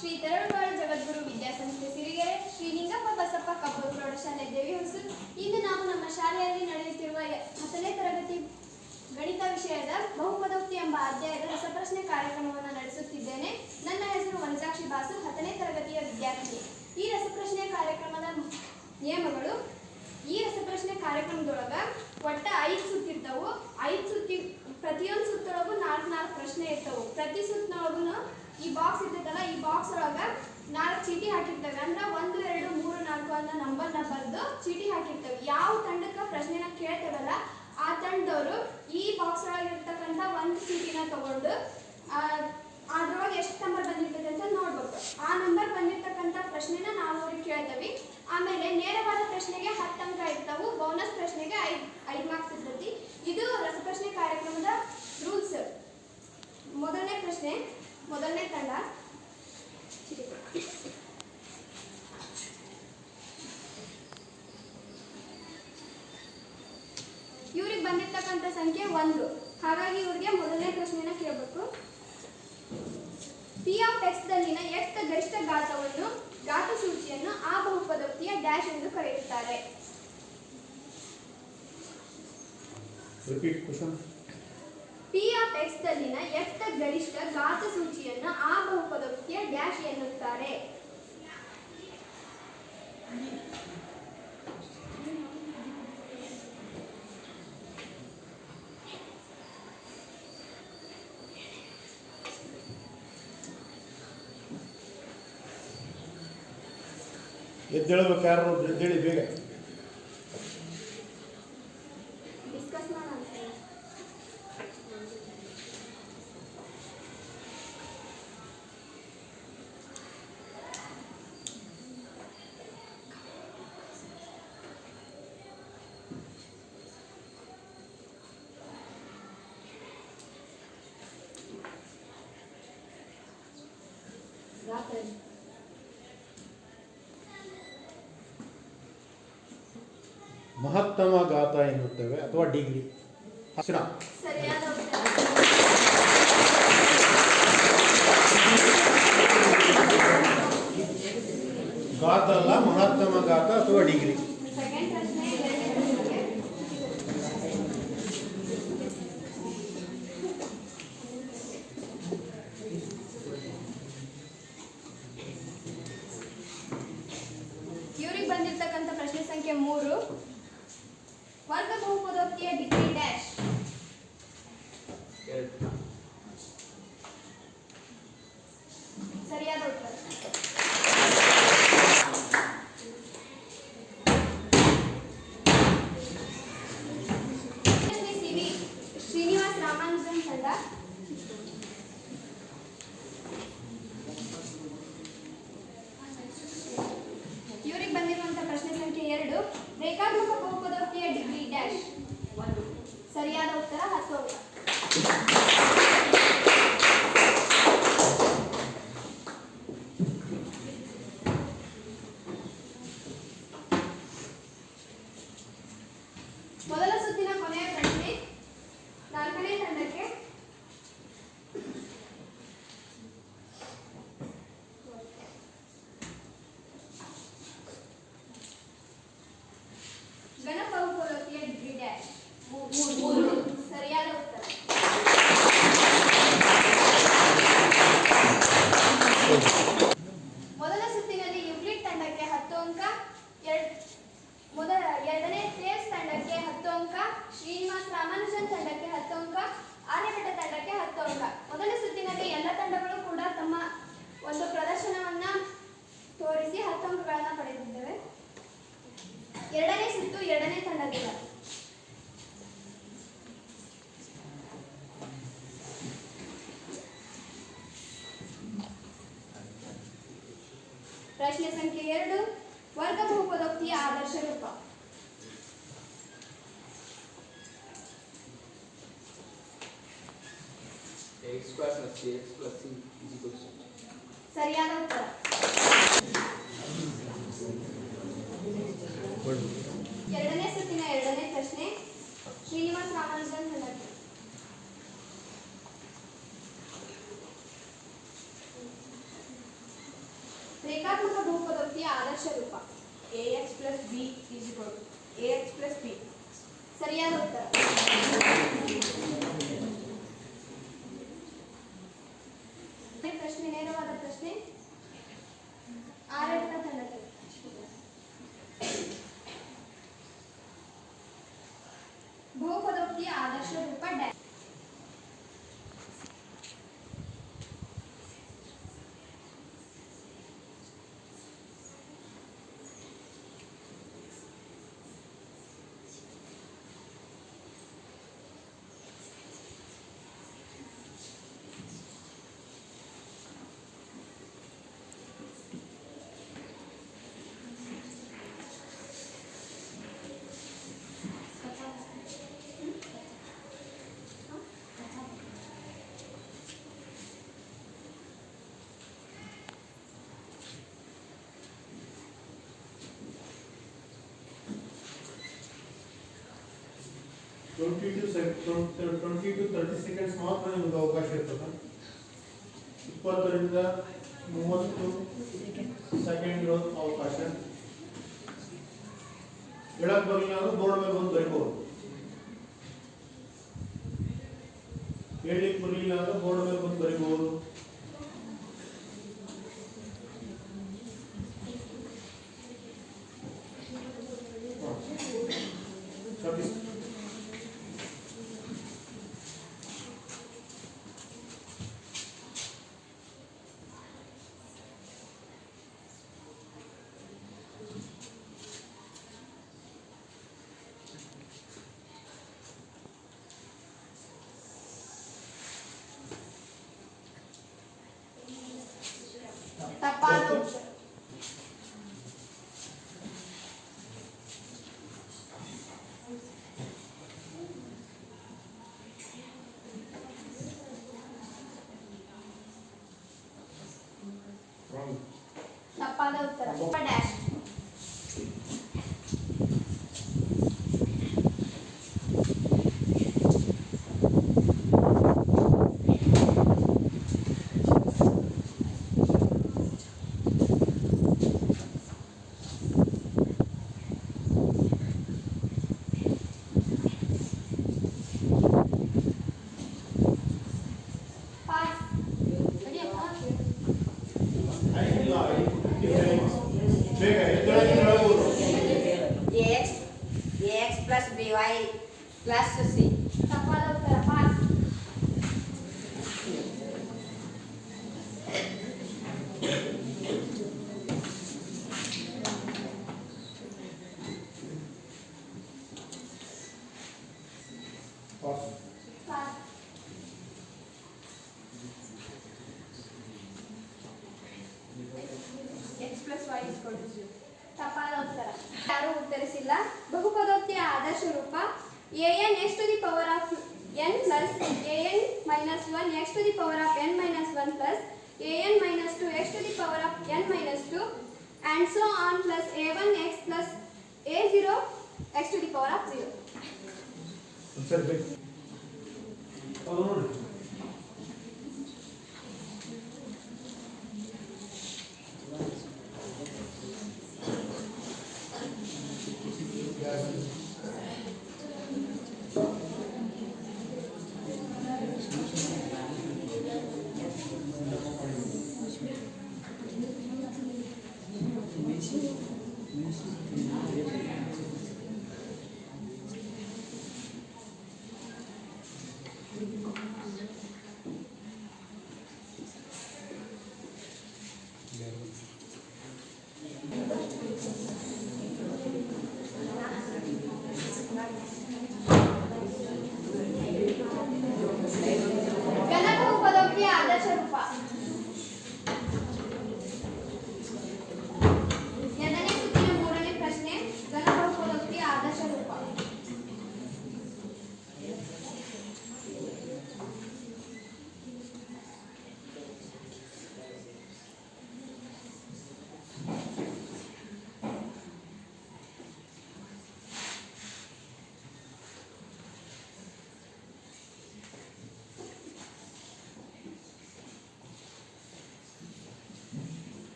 ಶ್ರೀ ತರಳಬಾಳು ಜಗದ್ಗುರು ವಿದ್ಯಾಸಂಸ್ಥೆ ಸಿರಿಗೆರೆ, ಶ್ರೀ ನಿಂಗಪ್ಪ ಬಸಪ್ಪ ಕಬ್ಬೂರು ಪ್ರೌಢಶಾಲೆ ದೇವಿಹೊಸೂರು. ಇಂದು ನಾವು ನಮ್ಮ ಶಾಲೆಯಲ್ಲಿ ನಡೆಯುತ್ತಿರುವ 10ನೇ ತರಗತಿ ಗಣಿತ ವಿಷಯದ ಬಹುಪದೋಕ್ತಿ ಎಂಬ ಅಧ್ಯಾಯದ ರಸಪ್ರಶ್ನೆ ಕಾರ್ಯಕ್ರಮವನ್ನು ನಡೆಸುತ್ತಿದ್ದೇನೆ. ನನ್ನ ಹೆಸರು ವನಜಾಕ್ಷಿ ಬಾಸು, 10ನೇ ತರಗತಿಯ ವಿದ್ಯಾರ್ಥಿ. ಈ ರಸಪ್ರಶ್ನೆ ಕಾರ್ಯಕ್ರಮದ ನಿಯಮಗಳು: ಈ ರಸಪ್ರಶ್ನೆ ಕಾರ್ಯಕ್ರಮದೊಳಗ ಒಟ್ಟ 5 ಸುತ್ತಿರ್ತವು. 5 ಸುತ್ತಿ ಪ್ರತಿಯೊಂದು ಸುತ್ತೊಳಗೂ 4 ಪ್ರಶ್ನೆ ಇರ್ತವು. ಪ್ರತಿ ಸುತ್ತಿನೊಳಗೂ ಈ ಬಾಕ್ಸ್ ಇರ್ತೈತಲ್ಲ, ಈ ಬಾಕ್ಸ್ ಒಳಗ 4 ಚೀಟಿ ಹಾಕಿರ್ತವೆ. ಅಂದ್ರೆ 1, 2, 3, 4 ಅನ್ನೋ ನಂಬರ್ನ ಬರೆದು ಚೀಟಿ ಹಾಕಿರ್ತವೆ. ಯಾವ ತಂಡಕ್ಕೆ ಪ್ರಶ್ನೆನ ಕೇಳ್ತೇವಲ್ಲ ಆ ತಂಡದವರು ಈ ಬಾಕ್ಸ್ ಒಳಗೆ ಇರ್ತಕ್ಕಂಥ ಒಂದು ಚೀಟಿನ ತಗೊಂಡು ಅದ್ರೊಳಗೆ ಎಷ್ಟು ನಂಬರ್ ಬಂದಿರ್ತದೆ ಅಂತ ನೋಡ್ಬೇಕು. ಆ ನಂಬರ್ ಬಂದಿರ್ತಕ್ಕಂಥ ಪ್ರಶ್ನೆನ ನಾವು ಅವ್ರಿಗೆ ಕೇಳ್ತೇವೆ. ಆಮೇಲೆ ನೇರವಾದ ಪ್ರಶ್ನೆಗೆ 10 ಅಂಕ ಇರ್ತಾವು, ಬೋನಸ್ ಪ್ರಶ್ನೆಗೆ 5 ಮಾರ್ಕ್ಸ್ ಇರ್ತೈತಿ. ಇದು ರಸಪ್ರಶ್ನೆ ಕಾರ್ಯಕ್ರಮದ ರೂಲ್ಸ್. ಮೊದಲನೇ ಪ್ರಶ್ನೆ, ಮೊದಲನೇ ತಂಡ ಇವ್ರಿಗೆ ಬಂದಿರ್ತಕ್ಕಂಥ ಸಂಖ್ಯೆ 1. ಹಾಗಾಗಿ ಇವ್ರಿಗೆ ಮೊದಲನೇ ಪ್ರಶ್ನೆನ ಕೇಳಬೇಕು. ಪಿ ಆಫ್ ಎಕ್ಸ್ ದಲ್ಲಿನ ಎಕ್ಸ್ ಗರಿಷ್ಠ ಘಾತವನ್ನು ಘಾತ ಸೂಚಿಯನ್ನು ಆ ಬಹುಪದೋಕ್ತಿಯ ಡ್ಯಾಶ್ ಎಂದು ಕರೆಯುತ್ತಾರೆ. ಪಿ ಆಫ್ ಎಕ್ಸ್ ದಲ್ಲಿನ ಎಕ್ಸ್ ಗರಿಷ್ಠ ಘಾತ ಸೂಚಿಯನ್ನು ಆ ಬಹುಪದೋಕ್ತಿಯ ಡ್ಯಾಶ್ ಎನ್ನುತ್ತಾರೆ. ಎದ್ದೇಳಬೇಕು, ಯಾರು ಎದ್ದೇಳಿ ಬೇಗ. ಮಹತ್ತಮ ಘಾತ ಎನ್ನುತ್ತೇವೆ ಅಥವಾ ಡಿಗ್ರಿ. ಘಾತ ಅಲ್ಲ, ಮಹತ್ತಮ ಘಾತ ಅಥವಾ ಡಿಗ್ರಿ. ಇವ್ರಿಗೆ ಬಂದಿರ್ತಕ್ಕಂಥ ಪ್ರಶ್ನೆ ಸಂಖ್ಯೆ 3. ವರ್ಗ ಬಹುಪದೋಕ್ತಿಯ ಡಿಗ್ರಿ ಡ್ಯಾಶ್. ಸರಿಯಾದ ಉತ್ತರ. ಶ್ರೀ ಶ್ರೀನಿವಾಸ ರಾಮಾನುಜನ್ ತಂಡ ಇವರಿಗೆ ಬಂದಿರುವಂತಹ ಪ್ರಶ್ನೆ ಸಂಖ್ಯೆ 2. ರೇಖಾತ್ಮಕ ಬಹುಪದೋಕ್ತಿಯ ಡಿಗ್ರಿ ಡ್ಯಾಶ್. ಸರಿಯಾದ ಉತ್ತರ 10 ಅಂಕ. ಮೊದಲ ಸುತ್ತಿನ ಕೊನೆಯ ಪ್ರಶ್ನೆ 4ನೇ ತಂಡಕ್ಕೆ. ಘನ ಬಹುಪದೋಕ್ತಿಯ ಡಿಗ್ರಿ ಡ್ಯಾಶ್ 3. ಸರಿಯಾದ ಉತ್ತರ. ಮೊದಲ ಸುತ್ತಿನಲ್ಲಿ ಯುಕ್ಲಿಡ್ ತಂಡಕ್ಕೆ 10 ಅಂಕ, ಎರಡನೇ ತೇಜ್ ತಂಡಕ್ಕೆ 10 ಅಂಕ, ಶ್ರೀನಿವಾಸ ರಾಮಾನುಜನ್ ತಂಡಕ್ಕೆ 10 ಅಂಕ, ಆರ್ಯಭಟ ತಂಡಕ್ಕೆ 10 ಅಂಕ. ಮೊದಲ ಸುತ್ತಿನಲ್ಲಿ ಎಲ್ಲ ತಂಡಗಳು ಕೂಡ ತಮ್ಮ ಒಂದು ಪ್ರದರ್ಶನವನ್ನ ತೋರಿಸಿ 10 ಅಂಕಗಳನ್ನು ಪಡೆದಿದ್ದೇವೆ. ಎರಡನೇ ಸುತ್ತು ಎರಡನೇ ತಂಡದಿಂದ. ಪ್ರಶ್ನೆ ಸಂಖ್ಯೆ 2. ವರ್ಗ ಬಹುಪದೋಕ್ತಿಯ ಆದರ್ಶ ರೂಪ. ಸರಿಯಾದ ಉತ್ತರ. ಎರಡನೇ ಸುತ್ತಿನ ಎರಡನೇ ಪ್ರಶ್ನೆ ಶ್ರೀನಿವಾಸ ರಾಮಾನುಜನ್ ತಂಡಕ್ಕೆ. ರೇಖಾತ್ಮಕ ಬಹುಪದೋಕ್ತಿಯ ಆದರ್ಶ ರೂಪ ax plus b is equal to ax plus b. ಸರಿಯಾದ ಉತ್ತರ. ಪ್ರಶ್ನೆ ನೇರವಾದ ಪ್ರಶ್ನೆ ಆಡಳಿತ ತಂಡಕ್ಕೆ. ಬಹುಪದೋಕ್ತಿಯ ಆದರ್ಶ ರೂಪ ಡ್ಯಾಶ್. ಟ್ವೆಂಟಿ ಟು 30 ಸೆಕೆಂಡ್ಸ್ ಮಾತ್ರ ನಿಮಗೆ ಅವಕಾಶ ಇರ್ತದೆ. 20ರಿಂದ 30 ಸೆಕೆಂಡ್ ಅವಕಾಶ. ಹೇಳಕ್ ಬರಲಿಲ್ಲ ಅಂದ್ರೆ ಬೋರ್ಡ್ ಮೇಲೆ ಬಂದು ಬರೀಬಹುದು. ಹೇಳಲಿಕ್ಕೆ ಬರಲಿಲ್ಲ ಅಂದ್ರೆ ಬೋರ್ಡ್ ಮೇಲೆ ಬಂದು ಬರೀಬಹುದು. ತಪ್ಪಾದ ಉತ್ತರ. ತಪ್ಪಾದ ಉತ್ತರ dash. ax plus by plus c. ತಪ್ಪಾದ ಉತ್ತರ pass. Pass. x plus y is equal to 0. ತಪ್ಪಾದ ಉತ್ತರ. ಯಾರು ಉತ್ತರಿಸಿಲ್ಲ. ಬಹುಪದೋಕ್ತಿಯ ಆದರ್ಶ ರೂಪ an x to the power of n plus an minus 1 x to the power of n minus 1 plus an minus 2 x to the power of n minus 2 and so on plus a1 x plus a0 x to the power of 0. ಸರಿ ಬೇಕು ಅದು ನೋಡಿ.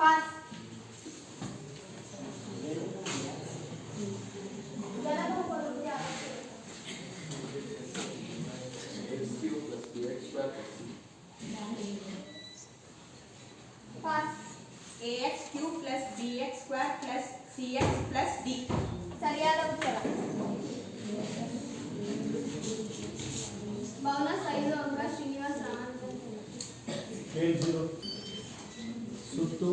Pass. ಘನಬಹುಪದೋಕ್ತಿ ಆವರ್ತಕ. Pass. ax cube plus bx square plus cx plus d. ಸರಿಯಾದ ಉತ್ತರ. Bonus 5 ಅಂಕ ಶ್ರೀನಿವಾಸ್ ರಾಮಾನುಜನ್. ಕೇಳಿಸಿರು ಸುತ್ತು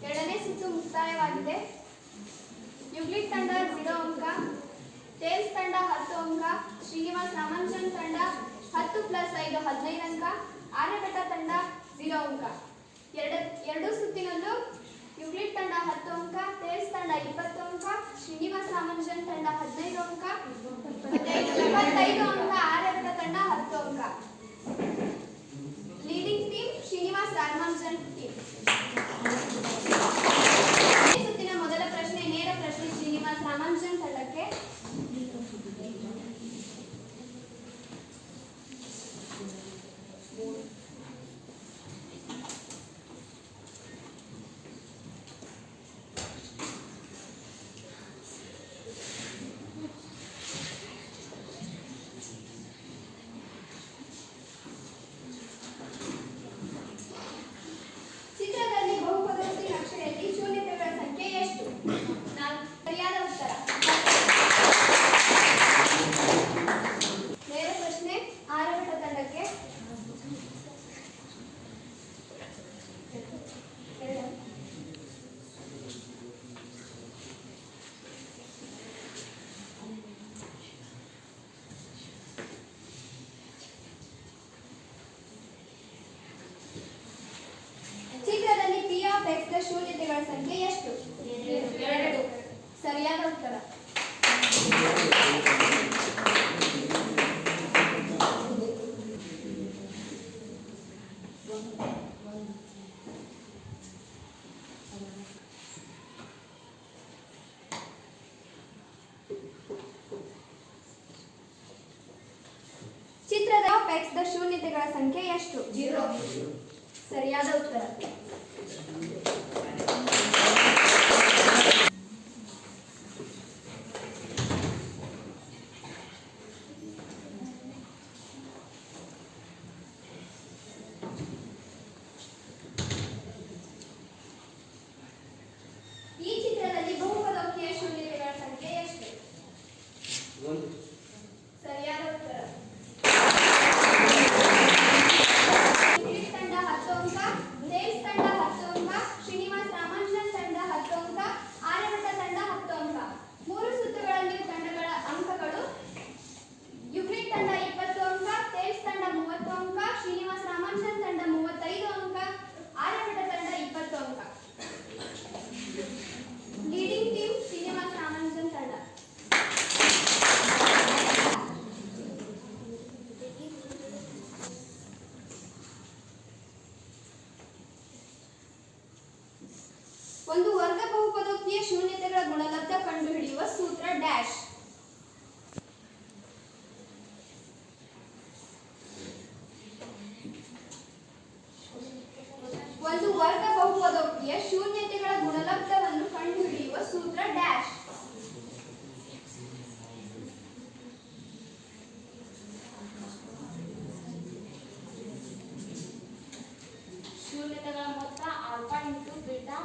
ಎರಡನೇ ಸುತ್ತು ಮುಕ್ತಾಯವಾಗಿದೆ. ಯುಗ್ಲಿಡ್ ತಂಡ 0 ಅಂಕ, ಟೇಲ್ಸ್ ತಂಡ 10 ಅಂಕ, ಶ್ರೀನಿವಾಸ್ ರಾಮಾನುಜನ್ ತಂಡ 10 + 5 15 ಅಂಕ, ಆರ್ಯಭಟ ತಂಡ 0 ಅಂಕ. ಎರಡು ಸುತ್ತಿನಲ್ಲೂ ಯುಗ್ಲಿಡ್ ತಂಡ 10 ಅಂಕ, ಟೇಲ್ಸ್ ತಂಡ 20 ಅಂಕ, ಶ್ರೀನಿವಾಸ್ ರಾಮಾನುಜನ್ ತಂಡ 15 ಅಂಕ, 25 ಅಂಕ, ಆರ್ಯಭಟ ತಂಡ 10 ಅಂಕ. Leading team Srinivas Ramanujan team. ಈ ಸುತ್ತಿನ ಮೊದಲ ಪ್ರಶ್ನೆ ನೇರ ಪ್ರಶ್ನೆ ಶ್ರೀನಿವಾಸ್ ರಾಮಾನುಜನ್ ತಂಡಕ್ಕೆ. ಚಿತ್ರದಲ್ಲಿ ಬಹುಪದೋಕ್ತಿ ನಕ್ಷೆಯಲ್ಲಿ ಶೂನ್ಯತೆಗಳ ಸಂಖ್ಯೆ ಎಷ್ಟು? ಸರಿಯಾದ ಉತ್ತರ. ನೇರ ಪ್ರಶ್ನೆ ಆರ್ಯಭಟ ತಂಡಕ್ಕೆ. ಚಿತ್ರದಲ್ಲಿ ಪಿ ಆಫ್ ಎಕ್ಸ್ ನ ಶೂನ್ಯತೆಗಳ ಸಂಖ್ಯೆ ಎಷ್ಟು? 2. ಸರಿಯಾದ ಉತ್ತರ. ಚಿತ್ರದ ಎಕ್ಸ್ ನ ಶೂನ್ಯತೆಗಳ ಸಂಖ್ಯೆ ಎಷ್ಟು? 0. ಸರಿಯಾದ ಉತ್ತರ. ಈ ಚಿತ್ರದಲ್ಲಿ ಬಹುಪದೋಕ್ತಿಯ ಶೂನ್ಯತೆಗಳ ಸಂಖ್ಯೆ ಎಷ್ಟು? 1. ಸರಿಯಾದ ಉತ್ತರ. ಯುಗ್ಲಿಡ್ ತಂಡ 10 ಅಂಕ, ಟೇಲ್ಸ್ ತಂಡ 10 ಅಂಕ, ಶ್ರೀನಿವಾಸ್ ರಾಮಾನುಜನ್ ತಂಡ 10 ಅಂಕ, ಆರ್ಯಭಟ ತಂಡ 10 ಅಂಕ. 3 ಸುತ್ತುಗಳಲ್ಲಿ ತಂಡಗಳ ಅಂಕಗಳು: ಯುಗ್ಲಿಡ್ ತಂಡ 20 ಅಂಕ, ಟೇಲ್ಸ್ ತಂಡ 30 ಅಂಕ, ಶ್ರೀನಿವಾಸ್ ರಾಮಾನುಜನ್ ತಂಡ 35 ಅಂಕ, ಆರ್ಯಭಟ ತಂಡ 20 ಅಂಕ. ಲೀಡಿಂಗ್ ಟೀಮ್ ಶ್ರೀನಿವಾಸ್ ರಾಮಾನುಜನ್ ತಂಡ. ಒಂದು ವರ್ಗ ಬಹುಪದೋಕ್ತಿಯ ಶೂನ್ಯತೆಗಳ ಗುಣಲಬ್ಧ ಕಂಡುಹಿಡಿಯುವ ಸೂತ್ರ ಡ್ಯಾಶ್. ಒಂದು ವರ್ಗ ಬಹುಪದೋಕ್ತಿಯ ಶೂನ್ಯತೆಗಳ ಗುಣಲಬ್ಧವನ್ನು ಕಂಡುಹಿಡಿಯುವ ಸೂತ್ರ ಡ್ಯಾಶ್. ಶೂನ್ಯತೆಗಳ ಮೊತ್ತ ಆಲ್ಫಾ ಇಂಟು ಬೀಟಾ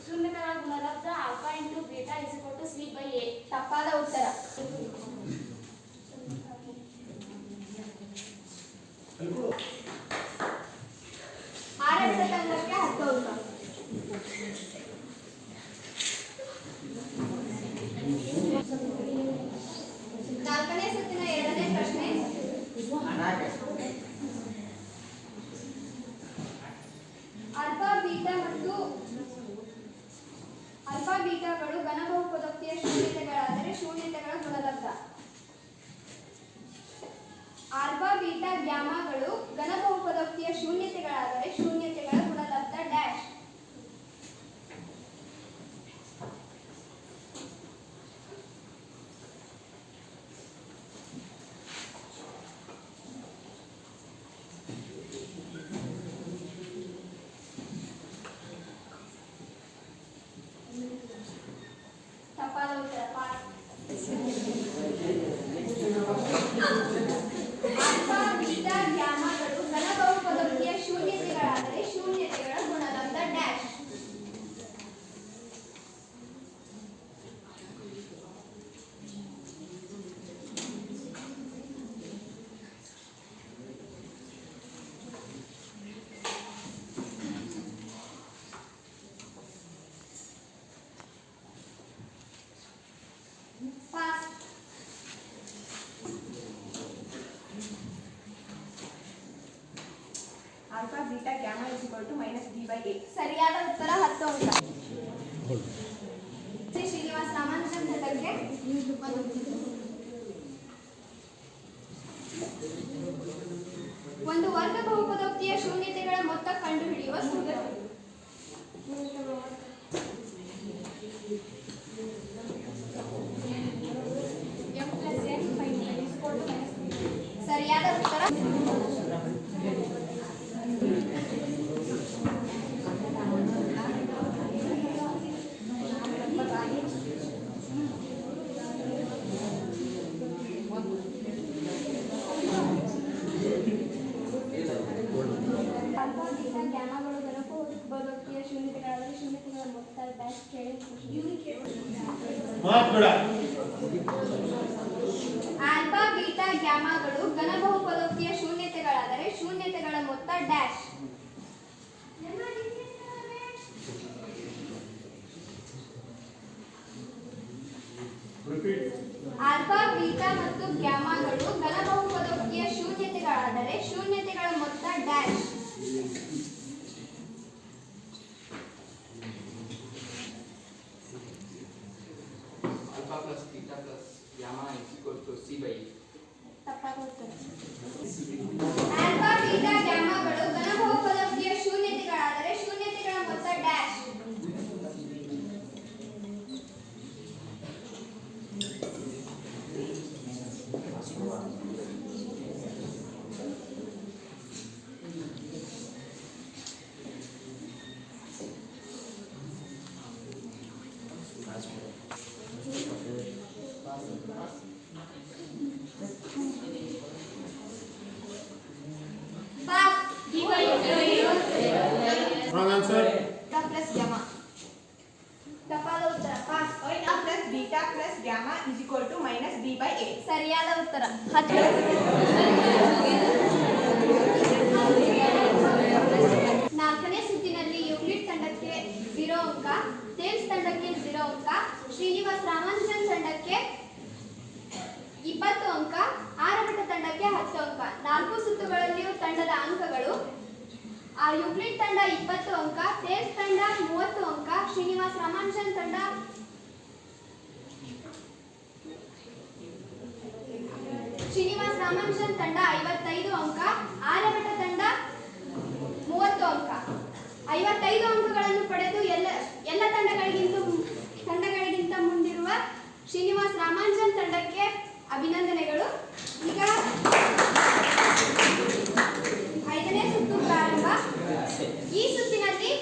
ಶೂನ್ಯತೆಗಳ ಗುಣಲಬ್ಧ ಆಲ್ಫಾ ಇಂಟು ಬೀಟಾ C/A. ತಪ್ಪಾದ ಉತ್ತರ. ಆರ್ಯಭಟ ತಂಡಕ್ಕೆ 10 ಅಂಕ. ನಾಲ್ಕನೇ ಸುತ್ತಿನ ಎರಡನೇ ಪ್ರಶ್ನೆ. ಆಲ್ಫಾ ಬೀಟಾಗಳು ಘನ ಬಹುಪದೋಕ್ತಿಯ ಶೂನ್ಯತೆಗಳಾದರೆ ಶೂನ್ಯತೆಗಳ ಗುಣಲಬ್ಧ. ಆಲ್ಫಾ ಬೀಟಾ ಗ್ಯಾಮಾಗಳು ಘನ ಬಹುಪದೋಕ್ತಿಯ ಶೂನ್ಯತೆಗಳಾದರೆ ಶೂನ್ಯತೆಗಳ ಗುಣಲಬ್ಧ dash. equal to minus d by a. ಸರಿಯಾದ ಉತ್ತರ 10 ಅಂಕ. ಶ್ರೀ ಶ್ರೀನಿವಾಸ ರಾಮಾನುಜನ್ ತಂಡಕ್ಕೆ ಒಂದು ವರ್ಗ ಬಹುಪದೋಕ್ತಿಯ ಶೂನ್ಯತೆಗಳ ಮೊತ್ತ ಕಂಡುಹಿಡಿಯುವ ಸೂತ್ರ. ಸರಿಯಾದ ಉತ್ತರ ಗ್ಯಾಮಗಳು ಬಹುಪದೋಕ್ತಿಯ ಶೂನ್ಯತೆಗಳಾದರೆ ಶೂನ್ಯತೆಗಳ ಮೊತ್ತ ಡ್ಯಾಶ್ ಕೇಳಿ. ಮಾತ್ಬೇಡ. ಆಲ್ಫಾ ಬೀಟಾ ಗ್ಯಾಮಾಗಳು ಘನ ಬಹುಪದೋಕ್ತಿಯ ಶೂನ್ಯತೆಗಳಾದರೆ ಶೂನ್ಯತೆಗಳ ಮೊತ್ತ ಡ್ಯಾಶ್. ಆಲ್ಫಾ ಬೀಟಾ ಮತ್ತು ಗ್ಯಾಮಾಗಳು ಘನ ಬಹುಪದೋಕ್ತಿಯ ಶೂನ್ಯತೆಗಳಾದರೆ ಶೂನ್ಯತೆಗಳ ಮೊತ್ತ dash. alpha plus beta plus gamma is equal to c by e. ತಪ್ಪಾದ ಉತ್ತರ. ಆಲ್ಫಾ ಬೀಟಾ ಗ್ಯಾಮಾಗಳು ಘನ ಬಹುಪದೋಕ್ತಿಯ ಶೂನ್ಯತೆಗಳಾದರೆ ಶೂನ್ಯತೆಗಳ ಮೊತ್ತ dash. Pass. Wrong answer. Plus gamma. ತಪ್ಪಾದ ಉತ್ತರ. Pass. A plus beta plus gamma is equal to minus d by a. ಸರಿಯಾದ ಉತ್ತರ 10. ನಾಲ್ಕನೇ ಸುತ್ತಿನಲ್ಲಿ ಯೂಕ್ಲಿಡ್ ತಂಡಕ್ಕೆ 0 ಅಂಕ, ಥೇಮ್ಸ್ ತಂಡಕ್ಕೆ 0 ಅಂಕ, ಶ್ರೀನಿವಾಸ ರಾಮಾನುಜನ್ ತಂಡಕ್ಕೆ 20 ಅಂಕ, ಆರ್ಯಭಟ ತಂಡಕ್ಕೆ 10 ಅಂಕ. 4 ಸುತ್ತುಗಳಲ್ಲಿಯೂ ತಂಡದ ಅಂಕಗಳು ಯೂಕ್ಲಿಡ್ ತಂಡ 20 ಅಂಕ, ಥೇಮ್ಸ್ ತಂಡ 30 ಅಂಕ, ಶ್ರೀನಿವಾಸ ರಾಮಾನುಜನ್ ತಂಡ 55 ಅಂಕ, ಆರ್ಯಭಟ ತಂಡ 30 ಅಂಕ. 55 ಅಂಕಗಳನ್ನು ಪಡೆದು ಎಲ್ಲ ತಂಡಗಳಿಗಿಂತ ಮುಂದಿರುವ ಶ್ರೀನಿವಾಸ ರಾಮಾನುಜನ್ ತಂಡಕ್ಕೆ ಅಭಿನಂದನೆಗಳು. ಈಗ 5ನೇ ಸುತ್ತು ಪ್ರಾರಂಭ. ಈ ಸುತ್ತಿನಲ್ಲಿ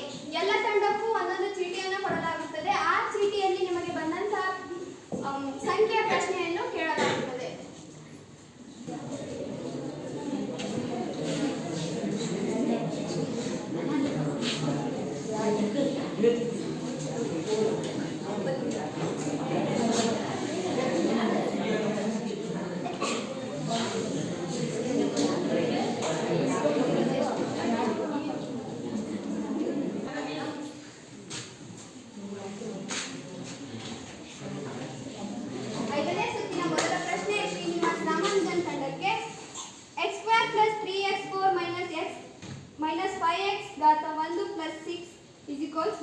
ಎಲ್ಲ ತಂಡಕ್ಕೂ ಒಂದೊಂದು ಚೀಟಿಯನ್ನು ಕೊಡಲಾಗುತ್ತದೆ. ಆ ಚೀಟಿಯಲ್ಲಿ ನಿಮಗೆ ಬಂದಂತಹ ಸಂಖ್ಯೆಯ ಪ್ರಶ್ನೆಯನ್ನು ಕೇಳಲಾಗುತ್ತದೆ.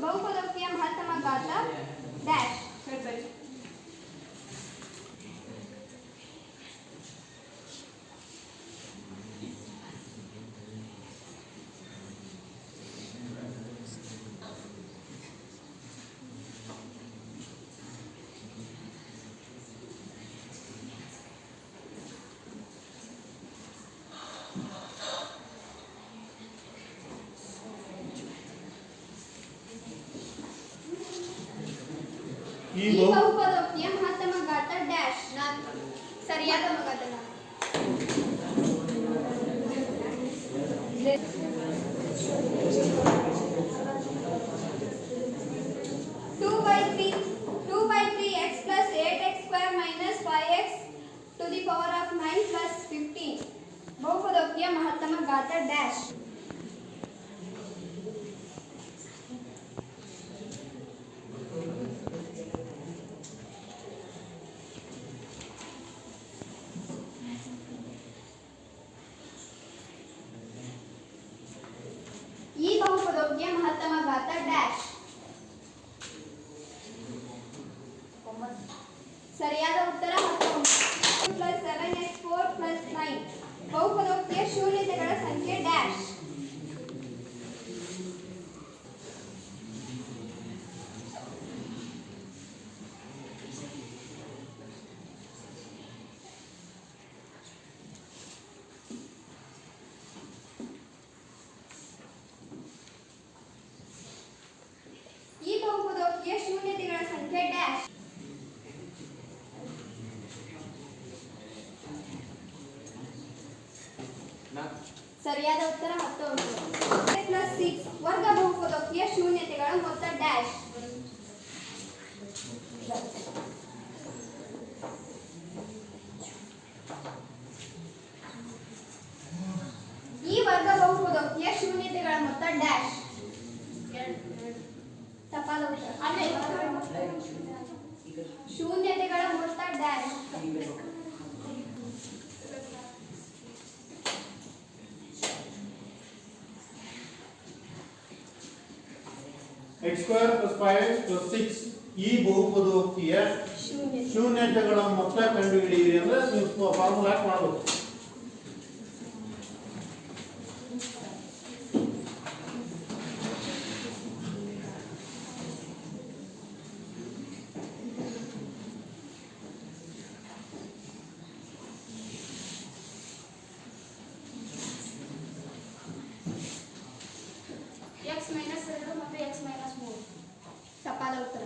ಬಹುಪದೋಕ್ತಿಯ ಮಹತ್ತಮ ಘಾತ ಡ್ಯಾಶ್. ಈ ಬಹುಪದೋಕ್ತಿಯ ಮಹತ್ತಮ ಘಾತ ಡ್ಯಾಶ್. ಸರಿಯಾದ ಘಾತ 2/3x plus 8x square minus 5x to the power of 9 plus 15. ಬಹುಪದೋಕ್ತಿಯ ಮಹತ್ತಮ ಘಾತ ಡ್ಯಾಶ್. ಈ ಬಹುಪದೋಕ್ತಿಯ ಬಹುಪದೋಕ್ತಿಯ ಶೂನ್ಯತೆಗಳ ಸಂಖ್ಯೆ ಡ್ಯಾಶ್. ಈ ಬಹುಪದೋಕ್ತಿಯ ಶೂನ್ಯತೆಗಳ ಸಂಖ್ಯೆ ಡ್ಯಾಶ್. ಸರಿಯಾದ ಉತ್ತರ 10 ಅಂಕಗಳು. ಪ್ಲಸ್ 6 ವರ್ಗ ಬಹುಪದೋಕ್ತಿಯ ಶೂನ್ಯತೆಗಳ ಮೊತ್ತ ಡ್ಯಾಶ್. ಈ ವರ್ಗ ಬಹುಪದೋಕ್ತಿಯ ಶೂನ್ಯತೆಗಳ ಮೊತ್ತ ಡ್ಯಾಶ್. ತಪ್ಪಾದ ಉತ್ತರ. ಶೂನ್ಯತೆಗಳ ಮೊತ್ತ dash. x square plus 5x plus 6 ಈ ಬಹುಪದೋಕ್ತಿಯ ಶೂನ್ಯತೆಗಳ ಮೊತ್ತ ಕಂಡುಹಿಡಿಯಿರಿ ಅಂದ್ರೆ ನೀವು ಫಾರ್ಮುಲಾ ಮಾಡಬೇಕು. x minus 2 ಮತ್ತು x minus 3. ತಪ್ಪಾದ ಉತ್ತರ.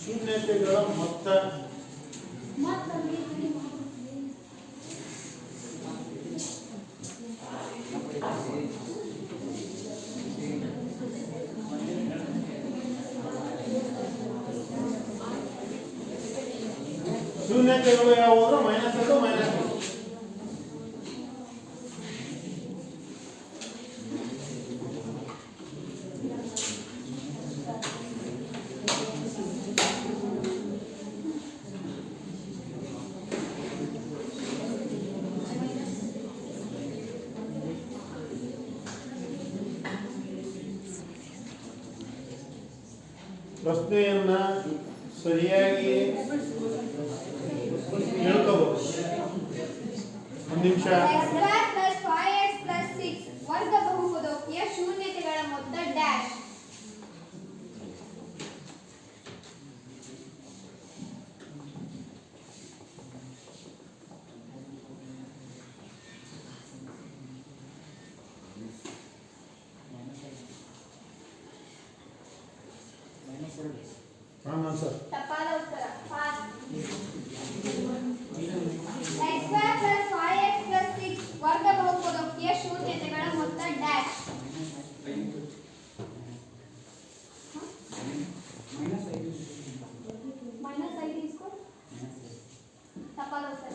ಶೂನ್ಯತೆಗಳ ಮೊತ್ತ ಶೂನ್ಯತೆಗಳು ಯಾವುದು? -2 -2. ಪ್ರಶ್ನೆಯನ್ನ ಸರಿಯಾಗಿ ಹೇಳ್ಕೋಬಹುದು. ಒಂದು ನಿಮಿಷ. x square plus 5x plus 6 ವರ್ಗ ಬಹುಪದೋಕ್ತಿಯ ಶೂನ್ಯತೆಗಳ ಮೊತ್ತ ಡ್ಯಾಶ್. ಆನ್ಸರ್. ತಪ್ಪಾದ ಉತ್ತರ. x square plus 5x plus 6 ವರ್ಗ ಬಹುಪದೋಕ್ತಿಯ ಶೂನ್ಯತೆಗಳ ಮೊತ್ತ ಡ್ಯಾಶ್. -5 ಇಸ್ಕೊ. ತಪ್ಪಾದ ಉತ್ತರ.